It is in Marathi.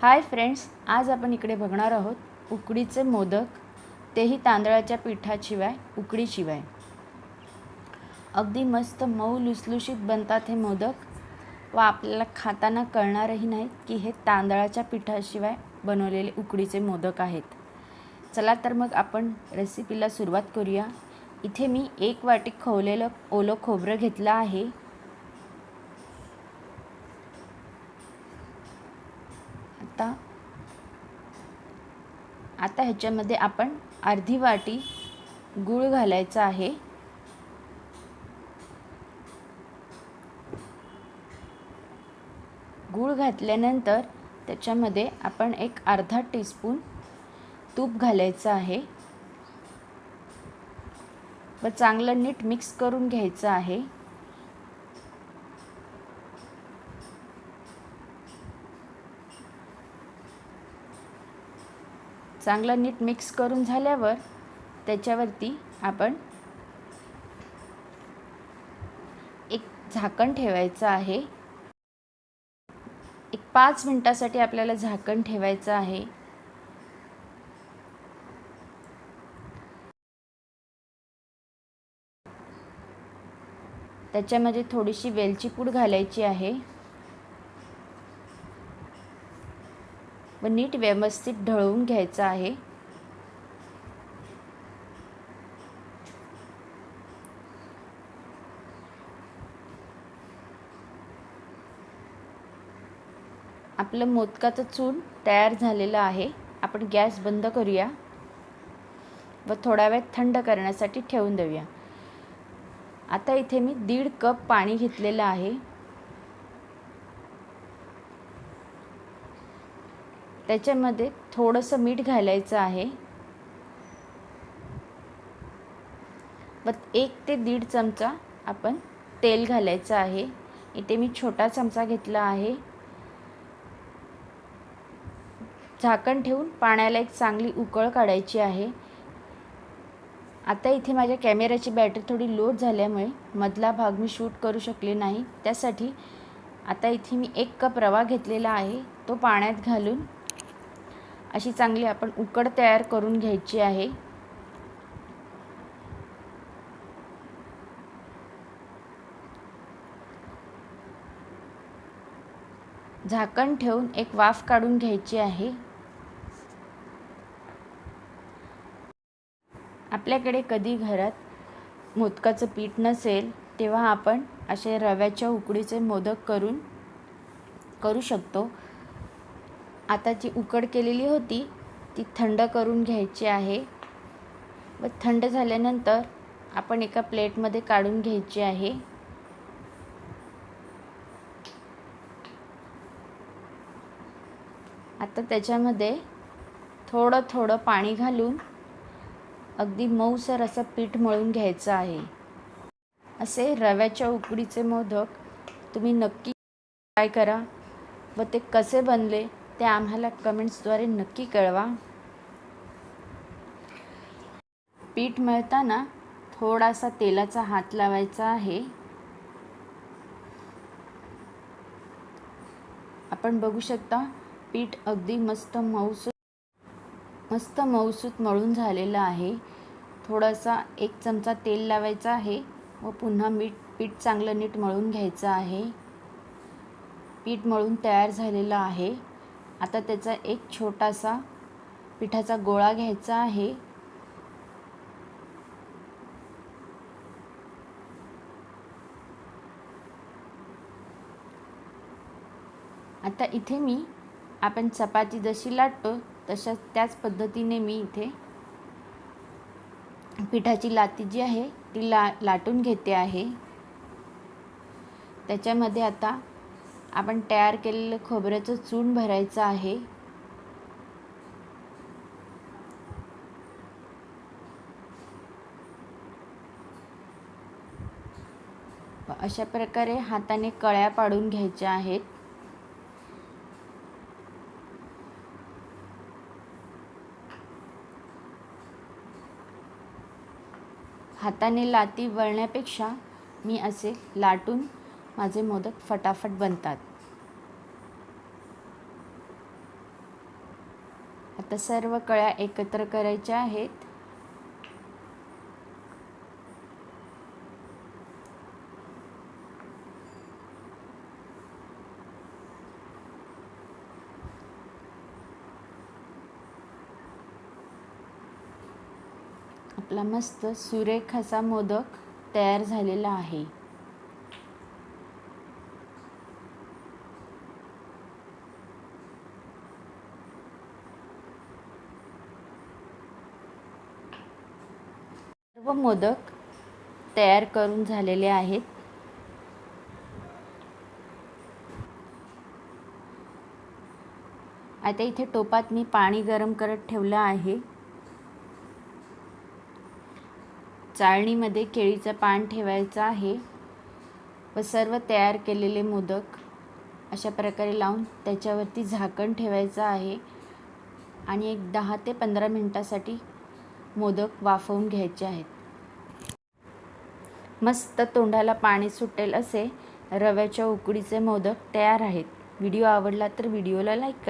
हाय फ्रेंड्स, आज आपण इकडे बघणार आहोत उकडीचे मोदक, तेही तांदळाच्या पिठाशिवाय, उकडीशिवाय। अगदी मस्त मऊ लुसलुशीत बनतात हे मोदक व आपल्याला खाताना कळणारही नाही की हे तांदळाच्या पिठाशिवाय बनवलेले उकडीचे मोदक आहेत। चला तर मग आपण रेसिपीला सुरुवात करूया। इथे मी 1 वाटी खवलेलं ओलं खोबरं घेतलं आहे। आता ह्याच्यामध्ये आपण अर्धी वाटी गूळ घालायचा आहे। गूळ घातल्यानंतर त्याच्यामध्ये आपण एक अर्धा टीस्पून तूप घालायचं आहे व चांगलं नीट मिक्स करून घ्यायचं आहे। चांगलं नीट मिक्स करून झाल्यावर त्याच्यावरती आपण एक झाकण ठेवायचं आहे। एक 5 मिनिटासाठी आपल्याला झाकण ठेवायचं आहे। त्याच्यामध्ये थोडीशी वेलची पूड घालायची आहे व नीट व्यवस्थित ढवळून घ्यायचं आहे। आपलं मोदकाचं चूर्ण तयार झालेलं आहे। आपण गॅस बंद करूया व थोडा वेळ थंड करण्यासाठी ठेवून देऊया। आता इथे मी 1.5 कप पाणी घेतलेलं आहे। त्याच्यामध्ये थोडंसं मीठ घालायचं आहे व 1 ते 1.5 चमचा आपण तेल घालायचं आहे। इथे मी छोटा चमचा घेतला आहे। झाकण ठेवून पाण्याला एक चांगली उकळ काढायची आहे। आता इथे माझ्या कॅमेऱ्याची बॅटरी थोडी लो झाल्यामुळे मधला भाग मी शूट करू शकले नाही। त्यासाठी आता इथे मी 1 कप रवा घेतलेला आहे, तो पाण्यात घालून अशी चांगली आपण उकड तयार करून घ्यायची आहे। झाकण ठेवून एक वाफ काढून घ्यायची आहे। आपल्याकडे कधी घरात मोदकाचं पीठ नसेल तेव्हा आपण असे रव्याच्या उकडीचे मोदक करू शकतो। आता जी उकड केलेली होती ती थंड करून घ्यायची आहे व थंड झाल्यानंतर आपण एका प्लेटमध्ये काढून घ्यायची आहे। आता त्याच्यामध्ये थोडं पाणी घालून अगदी मऊसर असं पीठ मळून घ्यायचं आहे। असे रव्याच्या उकडीचे मोदक तुम्ही नक्की ट्राय करा व ते कसे बनले ते आम्हाला कमेंट्सद्वारे नक्की कळवा। पीठ मळताना थोडासा तेलाचा हात लावायचा आहे। आपण बघू शकता पीठ अगदी मस्त मऊसूत मळून झालेलं आहे। थोडासा 1 चमचा तेल लावायचा आहे व पुन्हा पीठ चांगलं नीट मळून घ्यायचं आहे। पीठ मळून तयार झालेलं आहे। आता त्याचा एक छोटासा पिठाचा गोळा घ्यायचा आहे आता इथे मी आपण चपाती जशी लाटतो त्याच पद्धतीने मी इथे पिठाची लाती जी आहे ती लाटून घेते आहे। त्याच्यामध्ये आता आपण तयार केलेलं खोबऱ्याचं चूर्ण भरायचं आहे। अशा प्रकारे हाताने कळ्या पाडून घ्यायच्या आहेत। हाताने लाती वळण्यापेक्षा मी असे लाटून माझे मोदक फटाफट बनतात। आता सर्व कळ्या एकत्र करायच्या आहेत. आपला मस्त सुरेख असा मोदक तयार झालेला आहे. सर्व मोदक तयार करून झालेले आहेत. आता इथे टोपात मी पाणी गरम करत ठेवलं आहे. चाळणीमध्ये केळीचं पान ठेवायचं आहे व सर्व तयार केलेले मोदक अशा प्रकारे लावून त्याच्यावरती झाकण ठेवायचं आहे आणि एक 10 ते 15 मिनिटासाठी मोदक वाफवून घ्यायचे आहेत. मस्त तोंडाला पाणी सुटेल असे रव्याच्या उकडीचे मोदक तयार आहेत. व्हिडिओ आवडला तर व्हिडिओला लाईक करा.